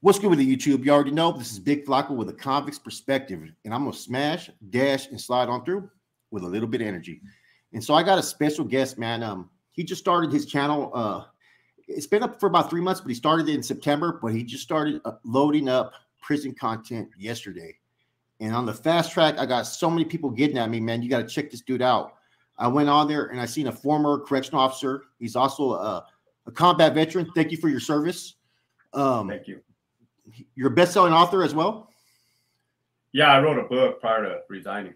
What's good with the YouTube? You already know this is Big Flocko with a convict's perspective, and I'm gonna smash, dash, and slide on through with a little bit of energy. And so I got a special guest, man. He just started his channel. It's been up for about 3 months, but he started it in September. But he just started loading up prison content yesterday. And on the fast track, I got so many people getting at me, man. You got to check this dude out. I went on there and I seen a former correctional officer. He's also a combat veteran. Thank you for your service. Thank you. You're a best-selling author as well? Yeah, I wrote a book prior to resigning.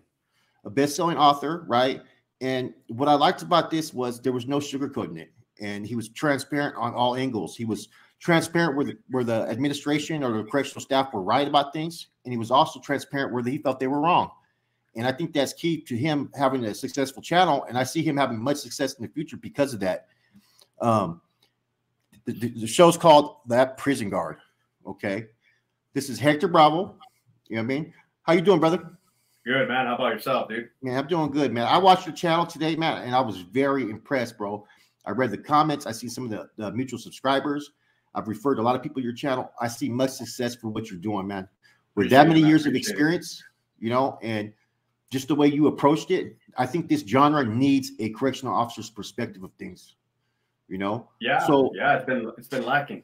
A best-selling author, right? And what I liked about this was there was no sugarcoating it. And he was transparent on all angles. He was transparent where the administration or the correctional staff were right about things. And he was also transparent where he felt they were wrong. And I think that's key to him having a successful channel. And I see him having much success in the future because of that. The show's called That Prison Guard. Okay. This is Hector Bravo. You know what I mean? How you doing, brother? Good, man. How about yourself, dude? Man, I'm doing good, man. I watched your channel today, man, and I was very impressed, bro. I read the comments. I see some of the mutual subscribers. I've referred a lot of people to your channel. I see much success for what you're doing, man. With that many years of experience, you know, and just the way you approached it, I think this genre needs a correctional officer's perspective of things, you know? Yeah. So yeah, it's been lacking.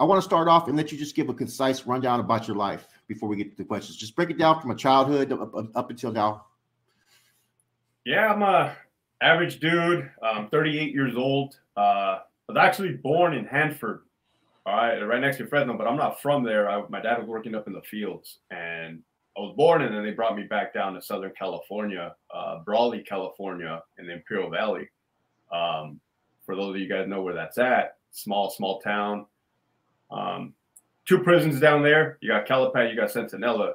I want to start off and let you just give a concise rundown about your life before we get to the questions. Just break it down from a childhood up until now. Yeah, I'm a average dude. I'm 38 years old. I was actually born in Hanford, all right next to Fresno, but I'm not from there. My dad was working up in the fields, and I was born, and then they brought me back down to Southern California, Brawley, California, in the Imperial Valley. For those of you guys know where that's at, small town. 2 prisons down there. You got Calipat, you got Centinela,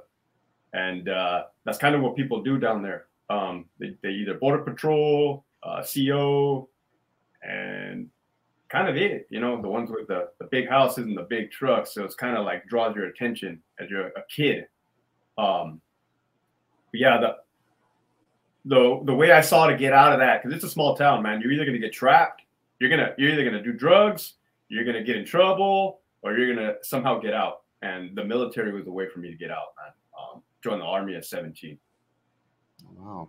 and that's kind of what people do down there. They either border patrol, CO, and kind of it, you know, the ones with the big houses and the big trucks. So it's kind of like draws your attention as you're a kid. But yeah, the way I saw to get out of that, because it's a small town, man. You're either gonna get trapped, you're either gonna do drugs, you're gonna get in trouble, or you're going to somehow get out. And the military was the way for me to get out, man. Joined the Army at 17. Wow.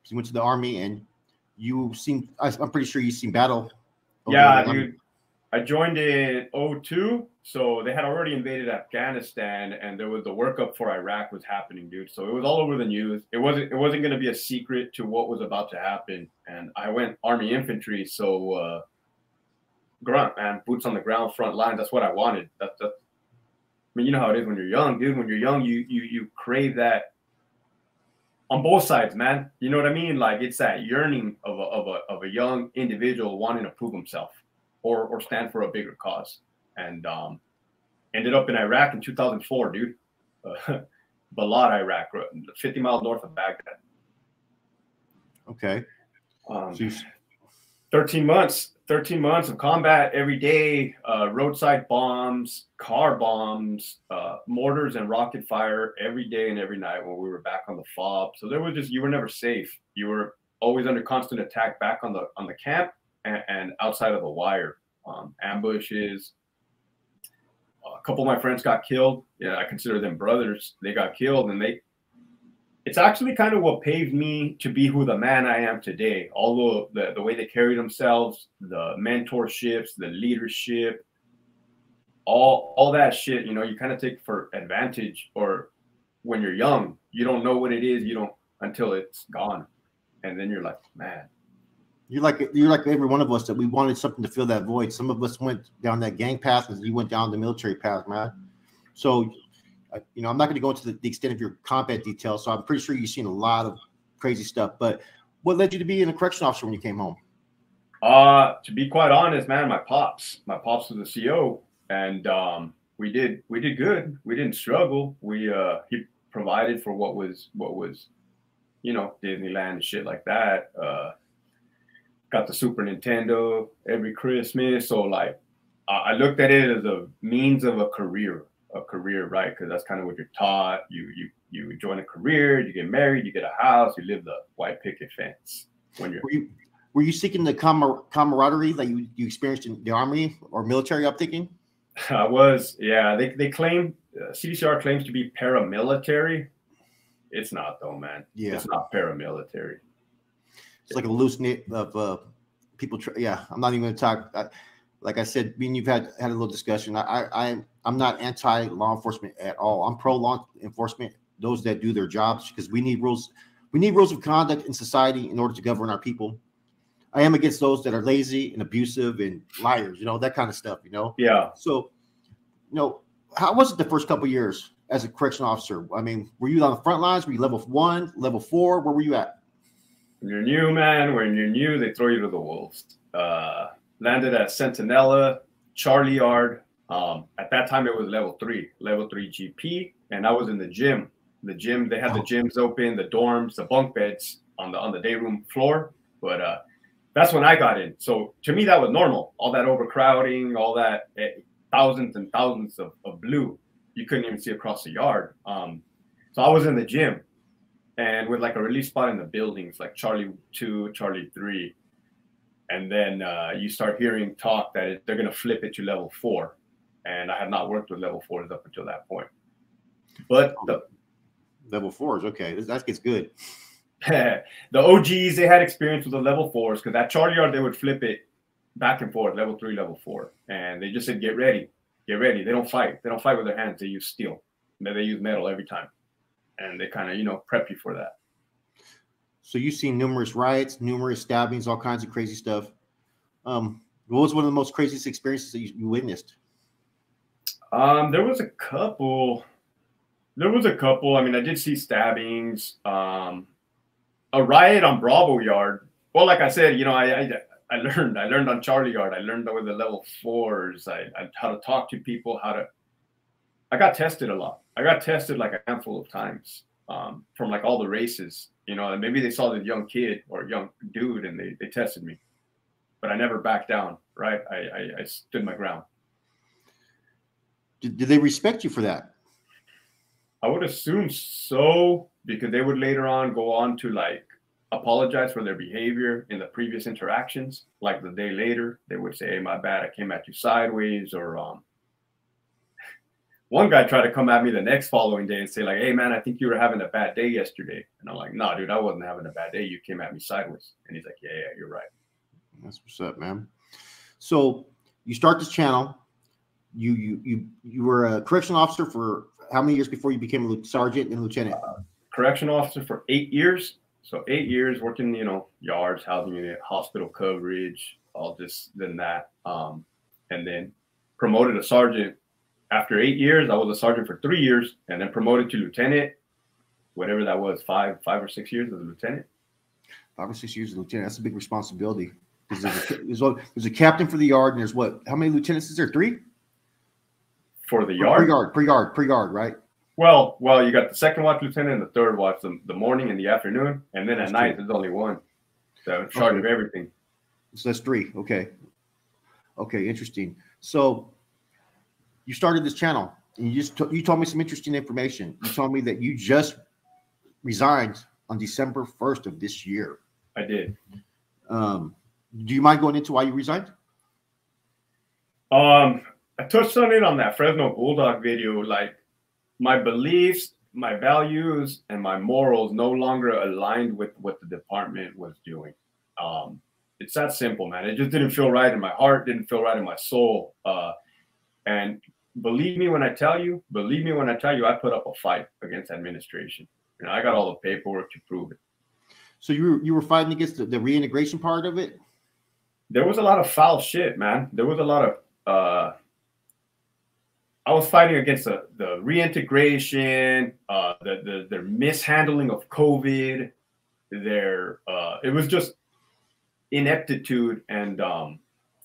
So you went to the Army, and I'm pretty sure you've seen battle. Yeah, dude. I joined in 2002. So they had already invaded Afghanistan, and there was the workup for Iraq was happening, dude. So it was all over the news. It wasn't going to be a secret to what was about to happen. And I went Army infantry. So, grunt, man, boots on the ground, front line. That's what I wanted. I mean, you know how it is when you're young, dude. When you're young, you crave that on both sides, man. You know what I mean? Like it's that yearning of a young individual wanting to prove himself or stand for a bigger cause. And ended up in Iraq in 2004, dude. Balad, Iraq, 50 miles north of Baghdad. Okay. 13 months of combat every day, roadside bombs, car bombs, mortars and rocket fire every day and every night when we were back on the FOB. So there was you were never safe. You were always under constant attack back on the camp and outside of the wire, ambushes. A couple of my friends got killed. Yeah, I consider them brothers. They got killed, and it's actually kind of what paved me to be who the man I am today. Although the way they carry themselves, the mentorships, the leadership, all that shit, you know, you kind of take for advantage, or when you're young, you don't know what it is. You don't until it's gone. And then you're like, man. You're like every one of us that we wanted something to fill that void. Some of us went down that gang path, and you went down the military path, man. So, you know, I'm not going to go into the extent of your combat details, so I'm pretty sure you've seen a lot of crazy stuff. But what led you to being a correction officer when you came home? To be quite honest, man, my pops was a CO, and we did good. We didn't struggle. He provided for what was, you know, Disneyland and shit like that. Got the Super Nintendo every Christmas. So like, I looked at it as a means of a career, right? Because that's kind of what you're taught. You join a career, you get married, you get a house, you live the white picket fence. When you're were you seeking the camaraderie that you experienced in the Army or military? I'm thinking. I was, yeah. They claim CDCR claims to be paramilitary. It's not though, man. Yeah, it's not paramilitary. it's like a loose knit of people. Yeah, I'm not even going to talk. Like I said, me and you've had a little discussion. I'm not anti law enforcement at all. I'm pro law enforcement. Those that do their jobs, because we need rules. We need rules of conduct in society in order to govern our people. I am against those that are lazy and abusive and liars. You know, that kind of stuff. You know. Yeah. So, you know, how was it the first couple of years as a correctional officer? I mean, were you on the front lines? Were you level 1, level 4? Where were you at? When you're new, man, when you're new, they throw you to the wolves. Landed at Centinela, Charlie Yard. At that time, it was level 3 GP, and I was in the gym. The gym, they had the gyms open, the dorms, the bunk beds on the day room floor. But that's when I got in. So to me, that was normal. All that overcrowding, all that thousands and thousands of blue. You couldn't even see across the yard. So I was in the gym, and with like a release spot in the buildings, like Charlie 2, Charlie 3. And then you start hearing talk that they're going to flip it to level 4. And I had not worked with level 4s up until that point. But the level 4s, okay. That gets good. The OGs, they had experience with the level 4s, because at Charlie Yard, they would flip it back and forth, level 3, level 4. And they just said, get ready. Get ready. They don't fight. They don't fight with their hands. They use steel. They use metal every time. And they kind of, you know, prep you for that. So you've seen numerous riots, numerous stabbings, all kinds of crazy stuff. What was one of the most craziest experiences that you witnessed? There was a couple. I mean, I did see stabbings. A riot on Bravo Yard. Well, like I said, you know, I learned on Charlie Yard. I learned with the level 4s. How to talk to people. I got tested a lot. I got tested like a handful of times from like all the races. You know, and maybe they saw the young kid or young dude and they tested me, but I never backed down. Right? I stood my ground. Did they respect you for that? I would assume so, because they would later on go on to like apologize for their behavior in the previous interactions. Like the day later, they would say, "Hey, my bad, I came at you sideways," or one guy tried to come at me the next following day and say like, "Hey man, I think you were having a bad day yesterday." And I'm like, "No, dude, I wasn't having a bad day. You came at me sideways." And he's like, yeah, you're right. That's what's up, man. So you start this channel. You were a correctional officer for how many years before you became a sergeant and lieutenant? Correctional officer for 8 years. So 8 years working, you know, yards, housing unit, hospital coverage, all this, then that. And then promoted a sergeant. After 8 years, I was a sergeant for 3 years, and then promoted to lieutenant, whatever that was, five or 6 years as a lieutenant. 5 or 6 years as a lieutenant. That's a big responsibility. There's a captain for the yard, and there's what? How many lieutenants is there? 3? For the yard? Per yard, right? Well, you got the second watch lieutenant and the third watch, the morning and the afternoon, and then at night there's only one. So in charge of everything. So that's 3. Okay, interesting. So you started this channel, and you told me some interesting information. You told me that you just resigned on December 1st of this year. I did. Do you mind going into why you resigned? I touched on it on that Fresno Bulldog video. Like, my beliefs, my values, and my morals no longer aligned with what the department was doing. It's that simple, man. It just didn't feel right in my heart, didn't feel right in my soul. And believe me when I tell you, I put up a fight against administration. You know, I got all the paperwork to prove it. So you were fighting against the reintegration part of it? There was a lot of foul shit, man. There was a lot of I was fighting against the reintegration, their mishandling of COVID, it was just ineptitude and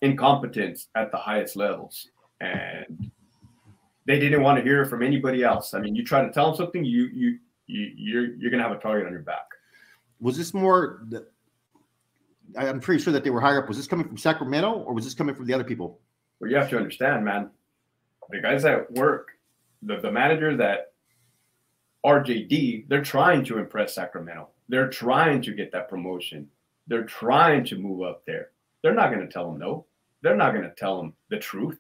incompetence at the highest levels. And they didn't want to hear it from anybody else. I mean, you try to tell them something, you're gonna have a target on your back. Was this more? I'm pretty sure that they were higher up. Was this coming from Sacramento, or was this coming from the other people? Well, you have to understand, man. The guys that work, the managers at RJD, they're trying to impress Sacramento. They're trying to get that promotion. They're trying to move up there. They're not going to tell them no. They're not going to tell them the truth.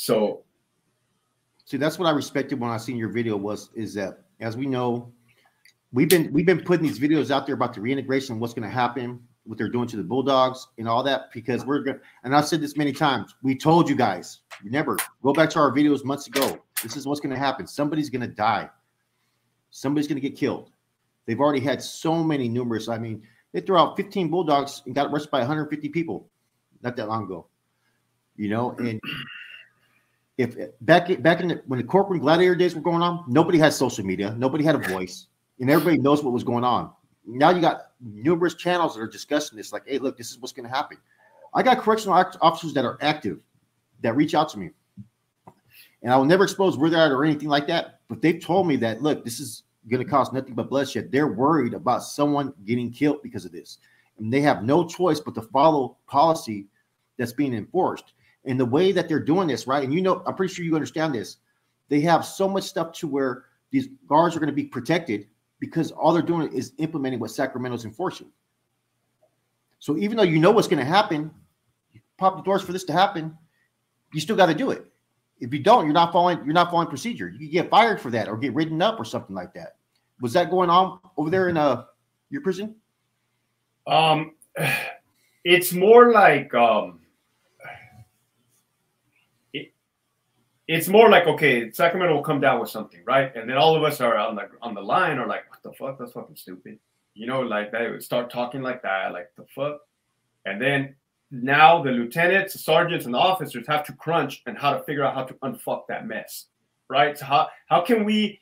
So, see, that's what I respected when I seen your video is that, as we know, we've been putting these videos out there about the reintegration and what's going to happen, what they're doing to the Bulldogs and all that, because we're going to, and I've said this many times, we told you guys, remember, go back to our videos months ago. This is what's going to happen. Somebody's going to die. Somebody's going to get killed. They've already had so many numerous, I mean, they threw out 15 Bulldogs and got arrested by 150 people not that long ago, you know, and if back in when the corporate gladiator days were going on, nobody had social media, nobody had a voice, and everybody knows what was going on. Now you got numerous channels that are discussing this, like, hey, look, this is what's going to happen. I got correctional officers that are active that reach out to me, and I will never expose where they're at or anything like that. But they've told me that, look, this is going to cause nothing but bloodshed. They're worried about someone getting killed because of this, and they have no choice but to follow policy that's being enforced. And the way that they're doing this, right? And you know, I'm pretty sure you understand this. They have so much stuff to where these guards are going to be protected because all they're doing is implementing what Sacramento's enforcing. So even though you know what's going to happen, you pop the doors for this to happen, you still got to do it. If you don't, you're not following procedure. You can get fired for that or get written up or something like that. Was that going on over there in your prison? It's more like it's more like, okay, Sacramento will come down with something, right? And then all of us are on the line are like, what the fuck? That's fucking stupid. You know, like they would start talking like that, like the fuck. And then now the lieutenants, the sergeants, and the officers have to crunch and how to figure out how to unfuck that mess, right? So how can we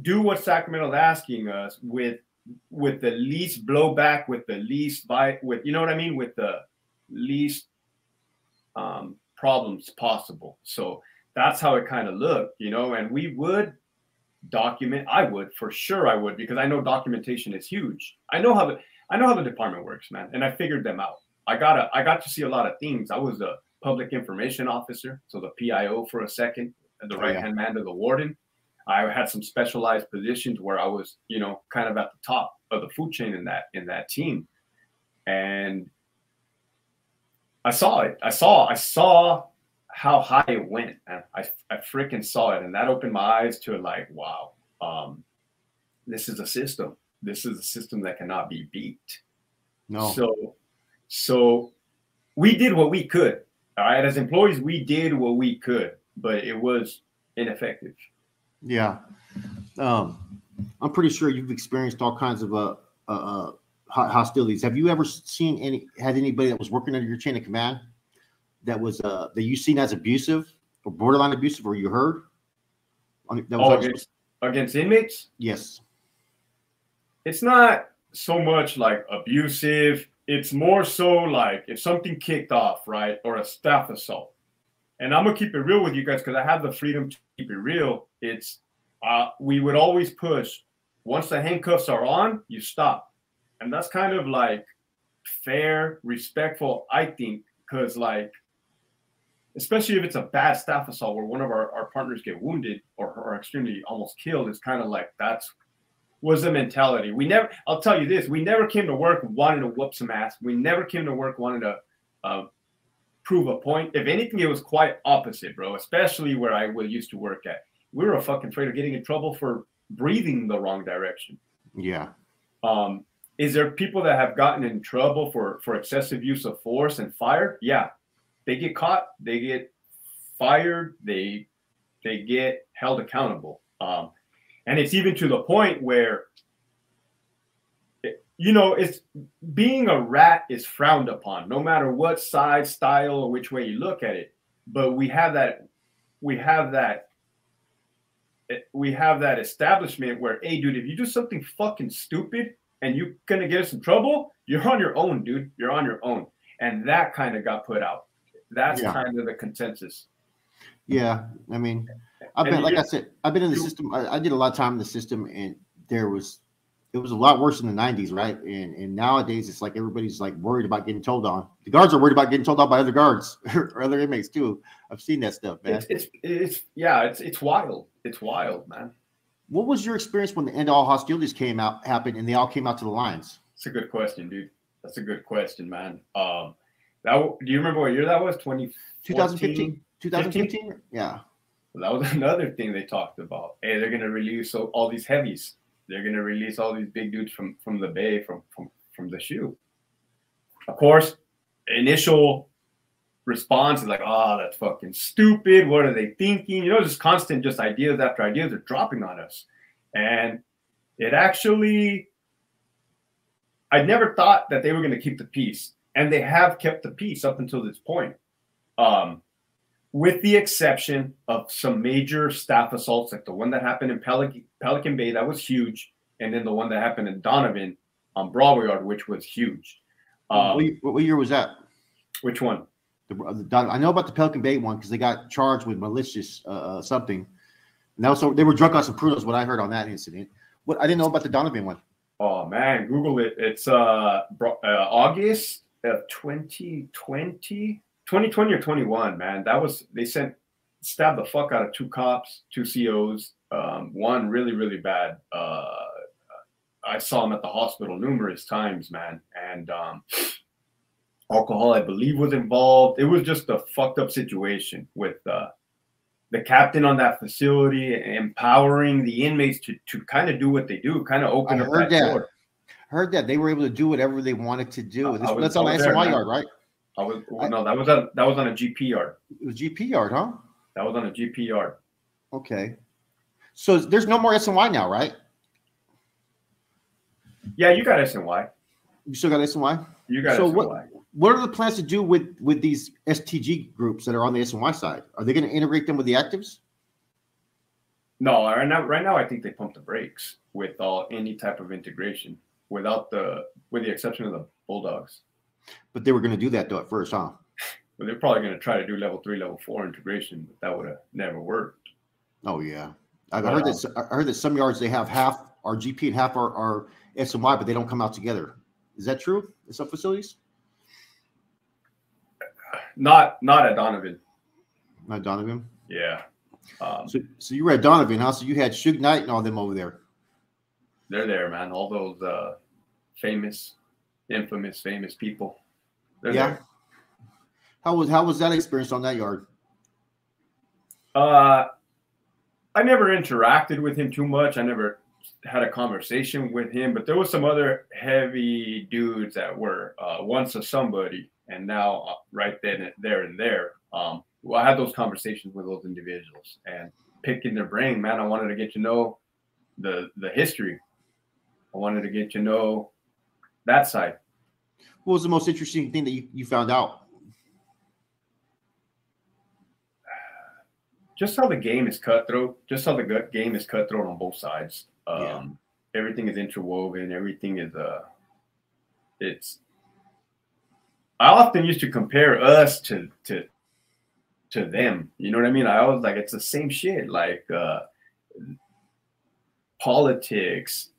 do what Sacramento's asking us with the least blowback, with the least you know what I mean, with the least problems possible. So that's how it kind of looked, you know. And we would document. I would, for sure I would, because I know documentation is huge. I know how the department works, man, and I figured them out. I got to see a lot of things. I was a public information officer, so the PIO for a second, and the right-hand man to the warden. I had some specialized positions where I was, you know, kind of at the top of the food chain in that team. And I saw it. I saw how high it went. And I freaking saw it. And that opened my eyes to it, like, wow, this is a system. This is a system that cannot be beat. No. So we did what we could. All right. As employees, we did what we could, but it was ineffective. Yeah. I'm pretty sure you've experienced all kinds of hostilities. Have you ever had anybody that was working under your chain of command that was that you seen as abusive or borderline abusive, or you heard? Against inmates? Yes. It's not so much like abusive. It's more so like if something kicked off, right, or a staff assault. And I'm gonna keep it real with you guys because I have the freedom to keep it real. It's we would always push. Once the handcuffs are on, you stop. And that's kind of like fair, respectful, I think, because like, especially if it's a bad staff assault where one of our partners get wounded or extremely almost killed, it's kind of like was the mentality. I'll tell you this, we never came to work wanting to whoop some ass. We never came to work wanting to prove a point. If anything, it was quite opposite, bro, especially where I used to work at. We were fucking afraid of getting in trouble for breathing the wrong direction. Yeah. Is there people that have gotten in trouble for excessive use of force and fired? Yeah. They get caught, they get fired, they get held accountable. And it's even to the point where, you know, it's being a rat is frowned upon, no matter what side, style, or which way you look at it. But we have that establishment where, hey, dude, if you do something fucking stupid and you're gonna get us in trouble, you're on your own, dude. You're on your own. And that kind of got put out. That's kind of the consensus. Yeah, I mean, I've been in the system. I did a lot of time in the system, and it was a lot worse in the 90s, right? And nowadays it's like everybody's like worried about getting told on. The guards are worried about getting told on by other guards or other inmates too. I've seen that stuff, man. It's wild. It's wild, man. What was your experience when the end of all hostilities happened and they all came out to the lines? That's a good question, dude. That's a good question, man. Do you remember what year that was? 2014? 2015. Yeah. That was another thing they talked about. Hey, they're gonna release all these heavies. They're gonna release all these big dudes from the Bay, from the shoe. Of course, initial response is like, oh, that's fucking stupid. What are they thinking? You know, just constant, just ideas after ideas are dropping on us. And it actually, I never thought that they were going to keep the peace. And they have kept the peace up until this point. With the exception of some major staff assaults, like the one that happened in Pelican Bay, that was huge. And then the one that happened in Donovan on Broadway Yard, which was huge. What year was that? Which one? I know about the Pelican Bay one because they got charged with malicious something. And that was, so they were drunk on some Prunos, what I heard on that incident. What I didn't know about the Donovan one. Oh man, Google it. It's August of 2020 or 21, man. That was, they stabbed the fuck out of 2 cops, 2 COs, one really, really bad. I saw him at the hospital numerous times, man. And alcohol, I believe, was involved. It was just a fucked up situation with the captain on that facility empowering the inmates to kind of do what they do, kind of open up that door. Heard that they were able to do whatever they wanted to do. That's on the SNY yard, right? No, that was on a GP yard. It was GP yard, huh? That was on a GP yard. Okay. So there's no more SNY now, right? Yeah, you got SNY. You still got SNY? You got so SNY. What are the plans to do with these STG groups that are on the SNY side? Are they going to integrate them with the actives? No, right now I think they pump the brakes with any type of integration, with the exception of the Bulldogs. But they were going to do that though at first, huh? But they're probably going to try to do level 3, level 4 integration, but that would have never worked. Oh yeah, I heard that some yards they have half are GP and half are SNY, but they don't come out together. Is that true in some facilities? Not at Donovan. Not Donovan? Yeah. So you were at Donovan, huh? So you had Suge Knight and all them over there. They're there, man. All those infamous people. They're there. How was that experience on that yard? I never interacted with him too much. I never had a conversation with him, but there was some other heavy dudes that were once a somebody and now right then there and there. Well, I had those conversations with those individuals and picking their brain, man. I wanted to get to know the history. I wanted to get to know that side. What was the most interesting thing that you found out? Just how the game is cutthroat. Just how the game is cutthroat on both sides. Everything is interwoven. Everything is I often used to compare us to them. You know what I mean? I always like, it's the same shit. Like politics,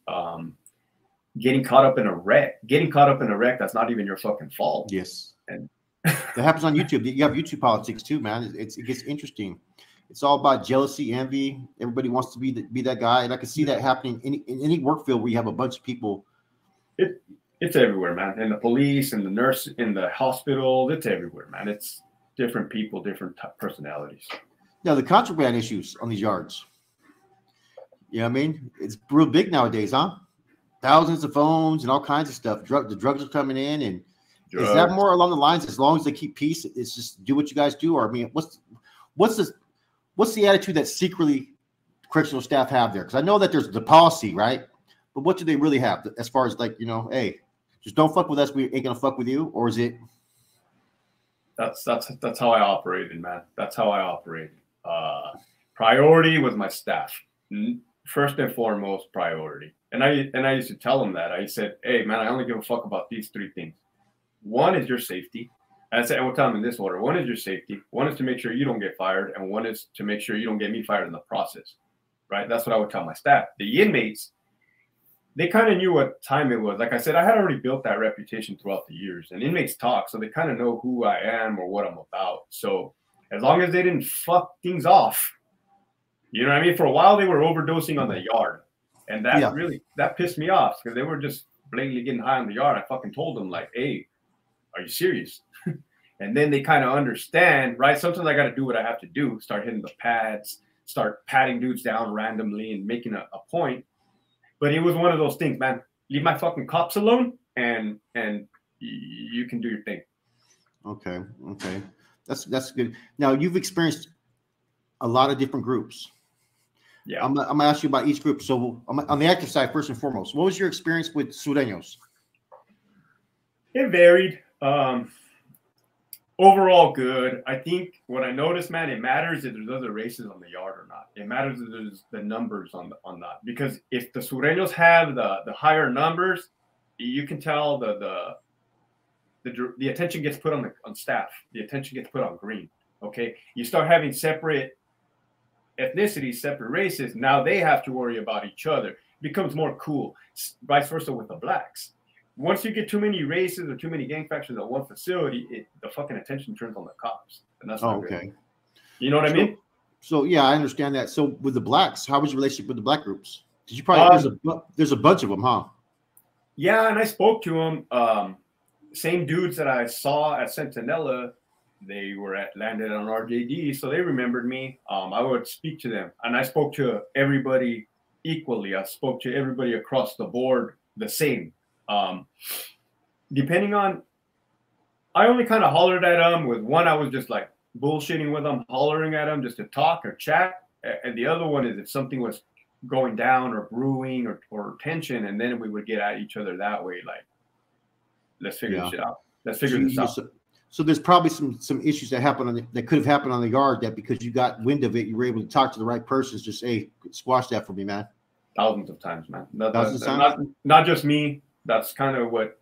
getting caught up in a wreck. That's not even your fucking fault. Yes. And that happens on YouTube. You have YouTube politics too, man. It gets interesting. It's all about jealousy, envy. Everybody wants to be that guy, and I can see that happening in any work field where you have a bunch of people. It's everywhere, man. In the police, in the nurse, in the hospital, it's everywhere, man. It's different people, different personalities. Now the contraband issues on these yards. You know what I mean? It's real big nowadays, huh? Thousands of phones and all kinds of stuff. The drugs are coming in, and is that more along the lines? As long as they keep peace, it's just do what you guys do. Or I mean, what's the attitude that secretly correctional staff have there? Because I know that there's the policy, right? But what do they really have as far as like, hey, just don't fuck with us. We ain't gonna fuck with you, or is it? That's how I operated, man. That's how I operated. Priority was my staff. First and foremost, priority. And I used to tell them that. I said, hey, man, I only give a fuck about these 3 things. One is your safety. And I would tell them in this order. One is your safety. One is to make sure you don't get fired. And one is to make sure you don't get me fired in the process. Right? That's what I would tell my staff. The inmates, they kind of knew what time it was. Like I said, I had already built that reputation throughout the years. And inmates talk, so they kind of know who I am or what I'm about. So as long as they didn't fuck things off, you know what I mean? For a while, they were overdosing on the yard. And that pissed me off because they were just blatantly getting high on the yard. I fucking told them, like, hey, are you serious? And then they kind of understand, right? Sometimes I got to do what I have to do, start hitting the pads, start patting dudes down randomly and making a point. But it was one of those things, man. Leave my fucking cops alone, and you can do your thing. Okay, okay, that's good. Now you've experienced a lot of different groups. Yeah, I'm gonna ask you about each group. So on the active side, first and foremost, what was your experience with Sureños? it varied. Overall, good. I think what I noticed, man, it matters if there's other races on the yard or not. It matters if there's the numbers on that. Because if the Sureños have the higher numbers, you can tell the attention gets put on staff. The attention gets put on green. Okay, you start having separate ethnicities, separate races. Now they have to worry about each other. It becomes more cool. Vice versa with the blacks. Once you get too many races or too many gang factions at one facility, the fucking attention turns on the cops, and that's not okay. Good. You know what I mean? So yeah, I understand that. So with the blacks, how was your relationship with the black groups? Did you probably there's a bunch of them, huh? Yeah, and I spoke to them. Same dudes that I saw at Centinela, they were landed on RJD, so they remembered me. I would speak to them, and I spoke to everybody equally. I spoke to everybody across the board the same. Depending on, I only kind of hollered at them. With one, I was just like bullshitting with them, hollering at them just to talk or chat. And the other one is if something was going down or brewing or tension, and then we would get at each other that way. Like, let's figure this shit out. Let's figure this out. So there's probably some issues that happen that could have happened on the yard that because you got wind of it, you were able to talk to the right persons. Just, hey, squash that for me, man. Thousands of times, man. Not just me. That's kind of what,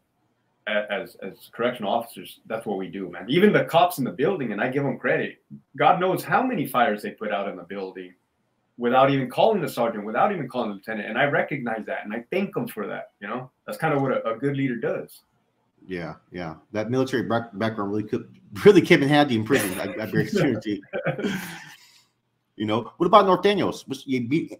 as correctional officers, that's what we do, man. Even the cops in the building, and I give them credit. God knows how many fires they put out in the building without even calling the sergeant, without even calling the lieutenant. And I recognize that, and I thank them for that. You know, that's kind of what a good leader does. Yeah, yeah. That military background really came in handy in prison. I guarantee. You know, what about Norteños?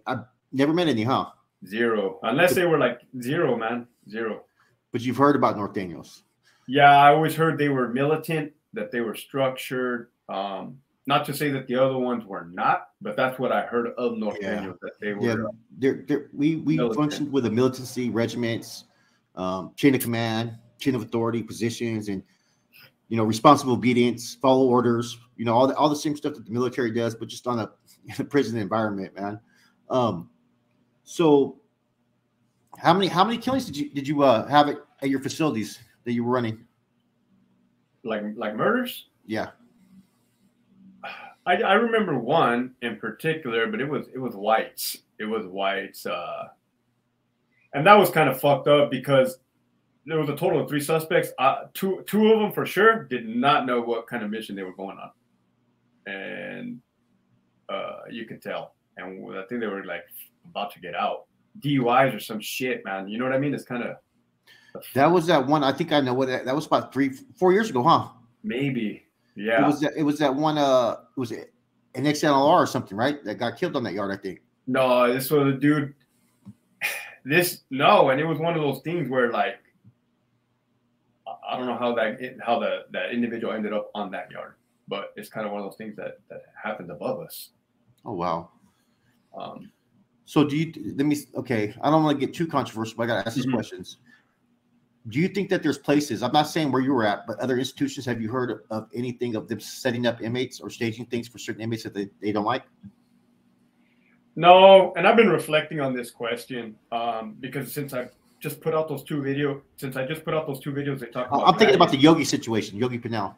I've never met any, huh? Zero, unless they were like zero, man. Zero. But you've heard about Norteños. Yeah, I always heard they were militant, that they were structured. Not to say that the other ones were not, but that's what I heard of Norteños, that they were. Yeah, we functioned with a militancy, regiments, chain of command, chain of authority, positions, and responsible obedience, follow orders. All the same stuff that the military does, but just on a prison environment, man. So how many killings did you have at your facilities that you were running? Like murders? Yeah. I remember one in particular, but it was whites. It was whites. And that was kind of fucked up because there was a total of 3 suspects. Two of them for sure did not know what kind of mission they were going on. And you could tell. And I think they were like about to get out. DUIs or some shit, man. You know what I mean? It's kind of. That was that one. I think I know what that was about 3-4 years ago, huh? Maybe. Yeah. It was that one. It was an XLR or something, right? That got killed on that yard, I think. No, this was a dude. And it was one of those things where, like, I don't know how that individual ended up on that yard, but it's kind of one of those things that happened above us. Oh wow. So okay, I don't want to get too controversial, but I got to ask these questions. Do you think that there's places, I'm not saying where you were at, but other institutions, have you heard of anything of them setting up inmates or staging things for certain inmates that they don't like? No, and I've been reflecting on this question because since I just put out those 2 videos, they talk about. I'm thinking about the Yogi situation, Yogi Pinal.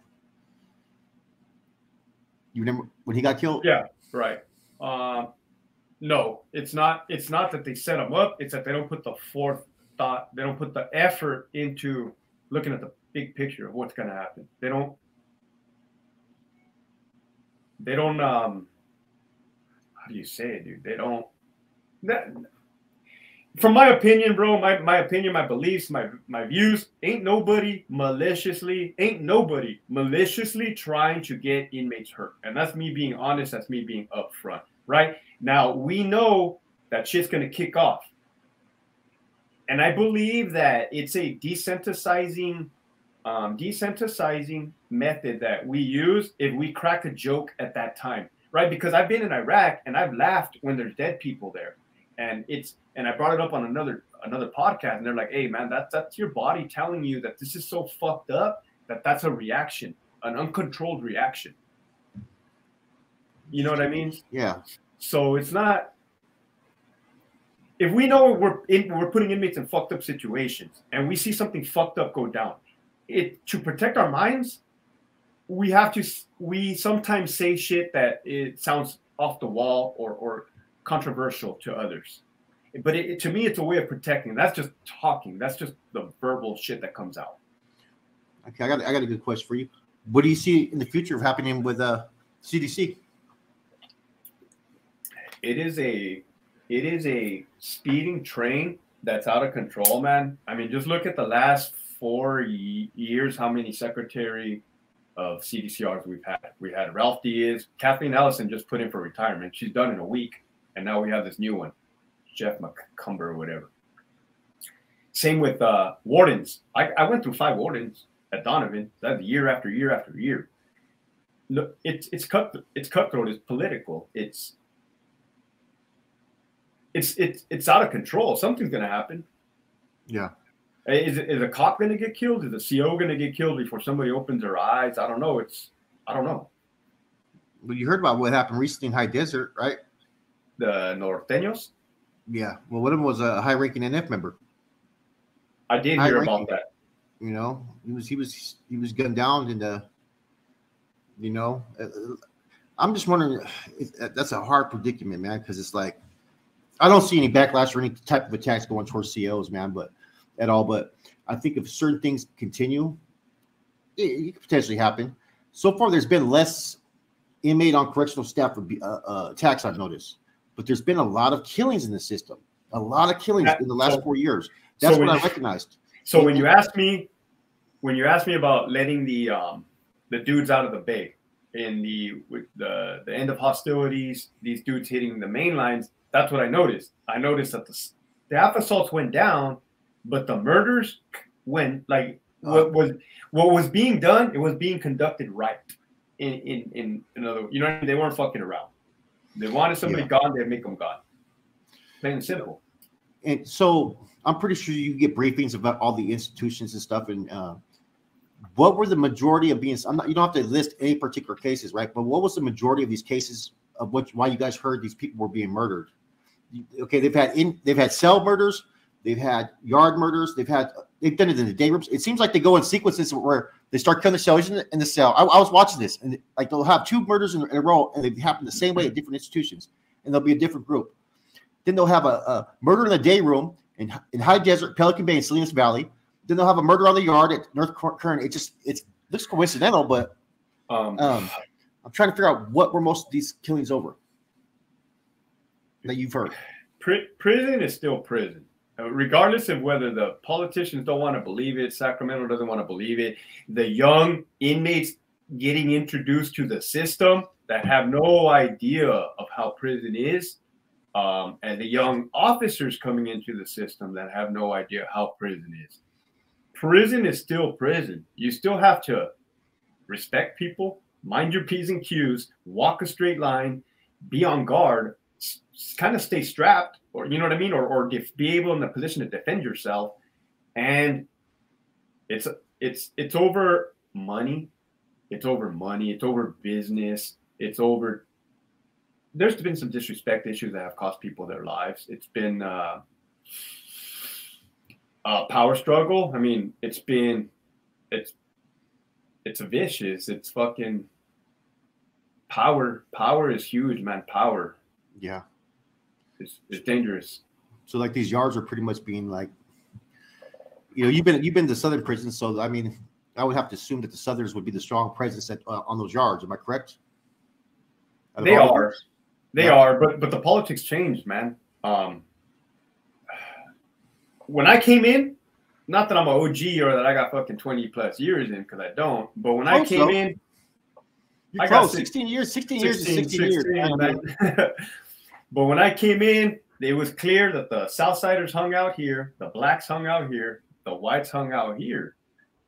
You remember when he got killed? Yeah, right. No, it's not that they set him up. It's that they don't put the forethought. They don't put the effort into looking at the big picture of what's going to happen. They don't. How do you say it, dude? They don't. From my opinion, bro, my opinion, my beliefs, my views, ain't nobody maliciously trying to get inmates hurt. And that's me being honest. That's me being upfront. Right now, we know that shit's going to kick off. And I believe that it's a desensitizing desensitizing method that we use if we crack a joke at that time, right? Because I've been in Iraq and I've laughed when there's dead people there, and I brought it up on another podcast, and they're like, "Hey, man, that's your body telling you that this is so fucked up that that's a reaction, an uncontrolled reaction." You know what I mean? Yeah. So it's not. If we know we're putting inmates in fucked up situations, and we see something fucked up go down, to protect our minds, we sometimes say shit that it sounds off the wall or controversial to others. But to me, it's a way of protecting. That's just talking. That's just the verbal shit that comes out. Okay, I got a good question for you. What do you see in the future of happening with CDC? It is a speeding train that's out of control, man. I mean, just look at the last 4 years, how many secretary of CDCRs we've had. We had Ralph Diaz, Kathleen Ellison just put in for retirement. She's done in a week. And now we have this new one, Jeff McCumber or whatever. Same with wardens. I went through 5 wardens at Donovan. That's year after year after year. Look, it's cutthroat. It's political. It's out of control. Something's going to happen. Yeah. Is a cop going to get killed? Is a CO going to get killed before somebody opens their eyes? I don't know. I don't know. Well, you heard about what happened recently in High Desert, right? The Norteños? Yeah. Well, one of them was a high-ranking NF member. I did hear about that. You know, he was gunned down, and you know, I'm just wondering. That's a hard predicament, man, because it's like I don't see any backlash or any type of attacks going towards COs, man, but I think if certain things continue, it could potentially happen. So far, there's been less inmate on correctional staff attacks, I've noticed, but there's been a lot of killings in the system. A lot of killings in the last 4 years. That's what I recognized. So when you ask me about letting the dudes out of the bay with the end of hostilities, these dudes hitting the main lines, that's what I noticed. I noticed that the staff assaults went down, but the murders went like what was being done. It was being conducted right. In other, you know what I mean? They weren't fucking around. They wanted somebody gone, they'd make them gone. Plain and simple. And so I'm pretty sure you get briefings about all the institutions and stuff. And what were the majority of being? You don't have to list any particular cases, right? But what was the majority of these cases of why you guys heard these people were being murdered? Okay, they've had cell murders, they've had yard murders, they've done it in the day rooms. It seems like they go in sequences where they start killing the cells in the cell. I was watching this, and like they'll have 2 murders in a row, and they happen the same way at different institutions, and there'll be a different group. Then they'll have a murder in the day room in High Desert, Pelican Bay, and Salinas Valley. Then they'll have a murder on the yard at North Current. It looks coincidental, but I'm trying to figure out what were most of these killings over that you've heard. Prison is still prison, regardless of whether the politicians don't want to believe it, Sacramento doesn't want to believe it. The young inmates getting introduced to the system that have no idea of how prison is. And the young officers coming into the system that have no idea how prison is. Prison is still prison. You still have to respect people, mind your P's and Q's, walk a straight line, be on guard, kind of stay strapped, or you know what I mean, or be able in a position to defend yourself. And it's over money, it's over business, it's over. There's been some disrespect issues that have cost people their lives. It's been a power struggle. I mean, it's a vicious. It's fucking power. Power is huge, man. Power. Yeah. It's dangerous. So like these yards are pretty much being like, you know, you've been to Southern prisons. So, I mean, I would have to assume that the Southerners would be the strong presence on those yards. Am I correct? They are. They are, but the politics changed, man. When I came in, not that I'm an OG or that I got fucking 20 plus years in, because I don't, but when I came in, I got 16 years, 16 years. Man. But when I came in, it was clear that the Southsiders hung out here, the blacks hung out here, the whites hung out here.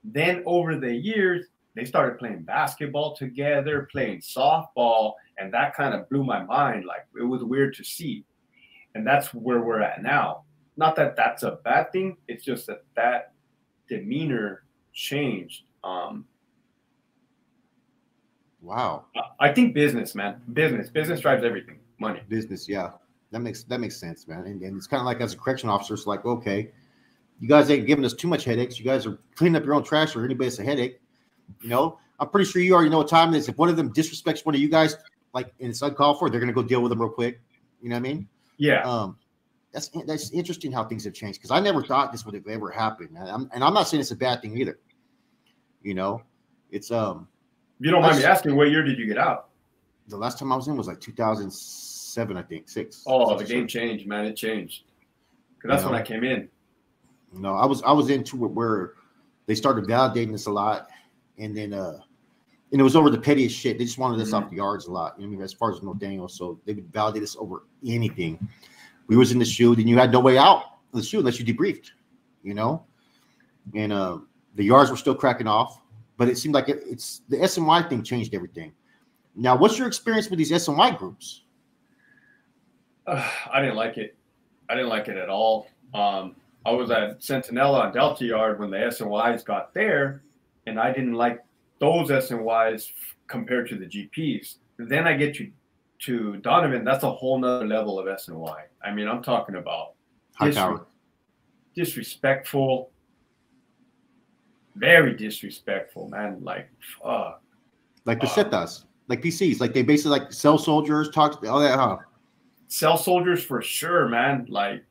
Then over the years, they started playing basketball together, playing softball, and that kind of blew my mind. Like, it was weird to see. And that's where we're at now. Not that that's a bad thing. It's just that that demeanor changed. Wow. I think business, man. Business drives everything. Money. Business, yeah. That makes sense, man. And it's kind of like, as a correction officer, it's like, okay, you guys ain't giving us too much headaches. You guys are cleaning up your own trash, or anybody that's a headache. You know, I'm pretty sure you already know what time it is. If one of them disrespects one of you guys, like, and it's uncalled for, they're gonna go deal with them real quick. You know what I mean? Yeah. That's interesting how things have changed, because I never thought this would have ever happened. And I'm not saying it's a bad thing either. You know, it's If you don't mind me asking, what year did you get out? The last time I was in was like 2007, I think, 6. Oh, the game changed, man. It changed. Because that's when I came in. No, I was into it where they started validating us a lot, and then and it was over the pettiest shit. They just wanted us off the yards a lot. You know what I mean? As far as no Daniel, so they would validate us over anything. We was in the shoe, then you had no way out of the shoe unless you debriefed, you know. And the yards were still cracking off, but it seemed like it's the SNY thing changed everything. Now, what's your experience with these SNY groups? I didn't like it. I didn't like it at all. I was at Centinela on Delta Yard when the SNYs got there, and I didn't like those SNYs compared to the GPs. Then I get to Donovan. That's a whole nother level of SNY. I mean, I'm talking about disrespectful, very disrespectful, man. Like, fuck. Like pesetas, like PCs, like they basically like cell soldiers, talk all that, huh? Cell soldiers for sure, man. Like,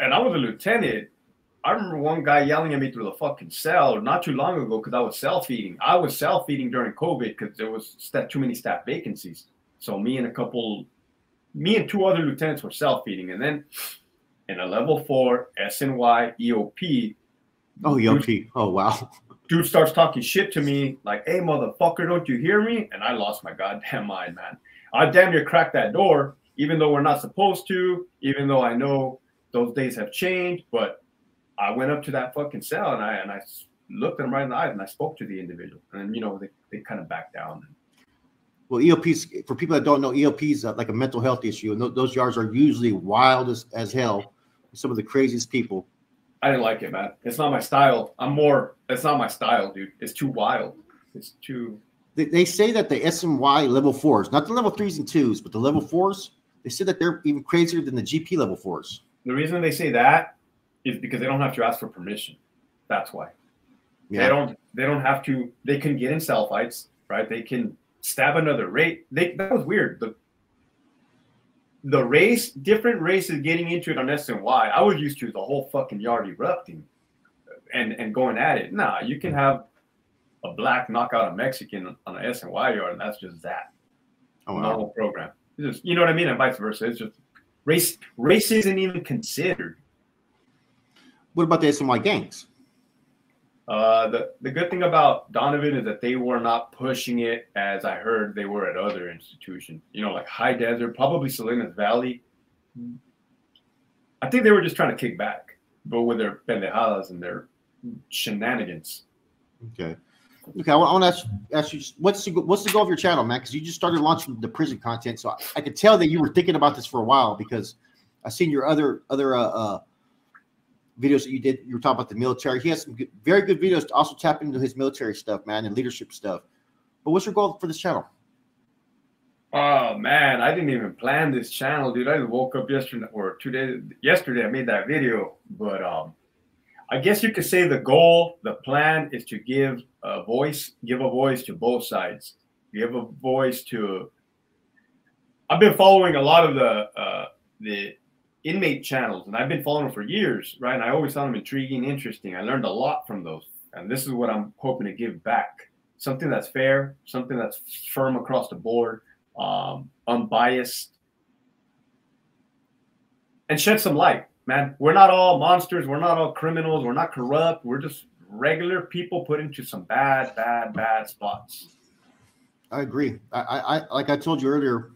and I was a lieutenant. I remember one guy yelling at me through the fucking cell not too long ago because I was self-feeding. I was self-feeding during COVID because there was too many staff vacancies. So me and 2 other lieutenants were self-feeding. And then in a level 4 SNY EOP. Oh, EOP. Oh, wow. Dude starts talking shit to me like, hey, motherfucker, don't you hear me? And I lost my goddamn mind, man. I damn near cracked that door, even though we're not supposed to, even though I know those days have changed. But I went up to that fucking cell and I looked them right in the eyes and I spoke to the individual. And, you know, they kind of backed down. Well, EOPs, for people that don't know, EOPs are like a mental health issue. And those yards are usually wild as hell. Some of the craziest people. I didn't like it, man. It's not my style. It's not my style, dude. It's too wild. It's too. They say that the SNY level 4s, not the level 3s and 2s, but the level 4s, they say that they're even crazier than the GP level 4s. The reason they say that is because they don't have to ask for permission. That's why. Yeah. They don't have to. They can get in cell fights, right? They can stab another race. That was weird. Different races getting into it on SNY. I was used to the whole fucking yard erupting and going at it. Nah, you can have a black knockout a Mexican on an SNY yard, and that's just that. Oh, wow. Normal program. It's just, you know what I mean? And vice versa. It's just race isn't even considered. What about the SNY gangs? The good thing about Donovan is that they were not pushing it as I heard they were at other institutions. You know, like High Desert, probably Salinas Valley. I think they were just trying to kick back, but with their pendejadas and their shenanigans. Okay. I want to ask you, what's the goal of your channel, man? Because you just started launching the prison content, so I could tell that you were thinking about this for a while because I've seen your other videos that you did. You were talking about the military. He has some very good videos to also tap into his military stuff, man, and leadership stuff. But what's your goal for this channel? Oh man, I didn't even plan this channel, dude. I just woke up yesterday I made that video, but I guess you could say the goal, the plan is to give a voice to both sides. Give a voice to. I've been following a lot of the inmate channels, and I've been following them for years, right? And I always found them intriguing, interesting. I learned a lot from those, and this is what I'm hoping to give back: something that's fair, something that's firm across the board, unbiased, and shed some light. Man, we're not all monsters. We're not all criminals. We're not corrupt. We're just regular people put into some bad spots. I agree. I like I told you earlier,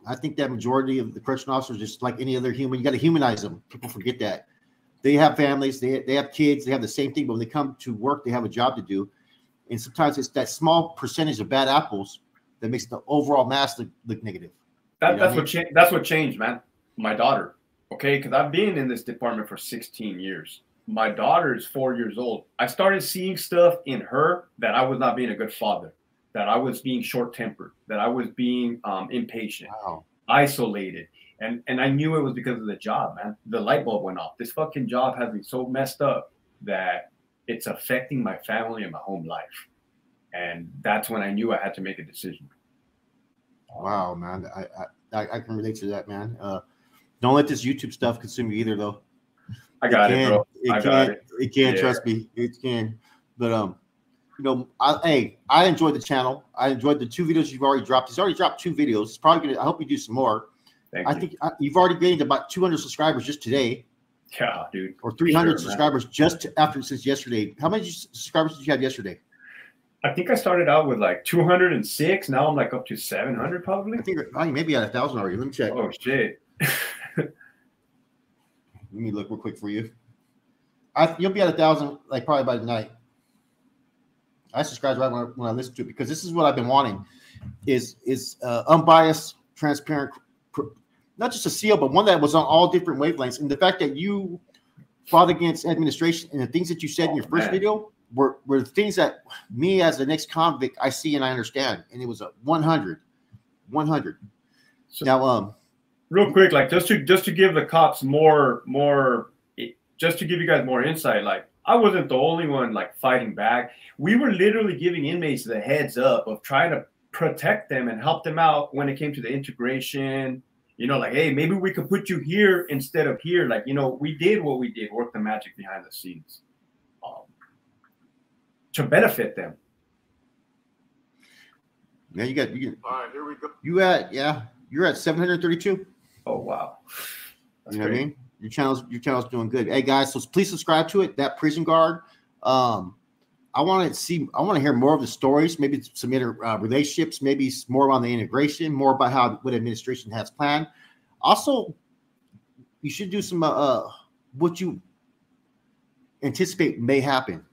I think that majority of the correction officers, just like any other human, you got to humanize them. People forget that. they have families, they have kids, they have the same thing, but when they come to work, they have a job to do. And sometimes it's that small percentage of bad apples that makes the overall mass look negative. That's what changed, man. My daughter, okay, because I've been in this department for 16 years. My daughter is 4 years old. I started seeing stuff in her that I was not being a good father, that I was being short-tempered, that I was being impatient, isolated. And I knew it was because of the job, man. The light bulb went off. This fucking job has me so messed up that it's affecting my family and my home life. And that's when I knew I had to make a decision. Wow, man. I can relate to that, man. Don't let this YouTube stuff consume you either, though. I got it, bro. It can, trust me. It can. But you know, I enjoyed the channel. I enjoyed the 2 videos you've already dropped. He's already dropped 2 videos. It's probably gonna. I hope you do some more. I think you've already gained about 200 subscribers just today. Yeah, dude. Or 300 subscribers just since yesterday. How many subscribers did you have yesterday? I think I started out with like 206. Now I'm like up to 700 probably. I think maybe at 1,000 already. Let me check. Oh shit. Let me look real quick for you. You'll be at 1,000 like probably by tonight. I subscribed right when I listened to it because this is what I've been wanting: is unbiased, transparent, not just a CEO, but one that was on all different wavelengths. And the fact that you fought against administration and the things that you said in your first video were things that me as the next convict I see and I understand. And it was a 100. So, now, real quick, like just to give the cops more, just to give you guys more insight, like I wasn't the only one like fighting back. We were literally giving inmates the heads up of trying to protect them and help them out when it came to the integration. You know, like, hey, maybe we could put you here instead of here. Like, you know, we did what we did, work the magic behind the scenes to benefit them. Yeah, you all right, here we go. You're at 732. Oh wow. That's what I mean? Your channel's doing good. Hey guys, so please subscribe to it. That Prison Guard. I want to hear more of the stories, maybe some relationships, maybe more on the integration, more about what administration has planned. Also, you should do some what you anticipate may happen,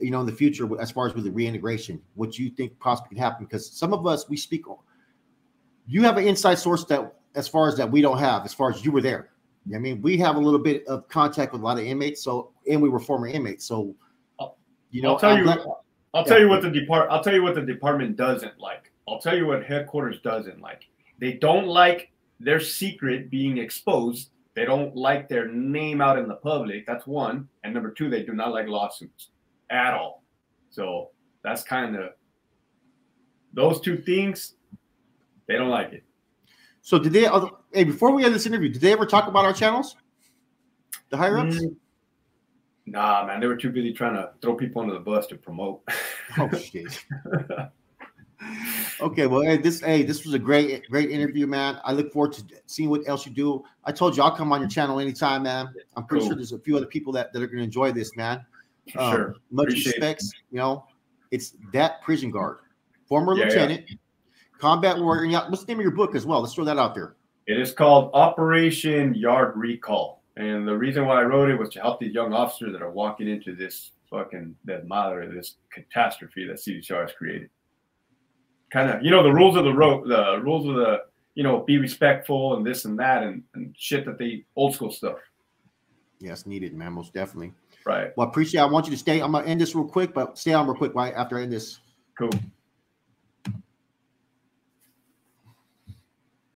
you know, in the future as far as with the reintegration, what you think possibly can happen. Because some of us, we speak, you have an inside source that as far as that we don't have, as far as you were there. I mean, we have a little bit of contact with a lot of inmates, and we were former inmates, so. You know, I'll tell you what the department doesn't like. I'll tell you what headquarters doesn't like. They don't like their secret being exposed. They don't like their name out in the public. That's one. And number 2, they do not like lawsuits at all. So that's kind of those 2 things. They don't like it. So did they? Hey, before we end this interview, did they ever talk about our channels? The higher ups? Nah, man, they were too busy trying to throw people under the bus to promote. Oh shit. Okay, well, this was a great interview, man. I look forward to seeing what else you do. I told you I'll come on your channel anytime, man. I'm pretty sure there's a few other people that are going to enjoy this, man. Sure. Much respects. You know, it's that Prison Guard, former lieutenant, combat warrior. Yeah, what's the name of your book as well? Let's throw that out there. It is called Operation Yard Recall. And the reason why I wrote it was to help these young officers that are walking into this fucking this catastrophe that CDCR has created. Kind of, you know, the rules of the, you know, be respectful and this and that and shit that old school stuff. Yes, needed, man, most definitely. Right. Well, I appreciate it. I want you to stay. I'm going to end this real quick, but stay on real quick right after I end this. Cool.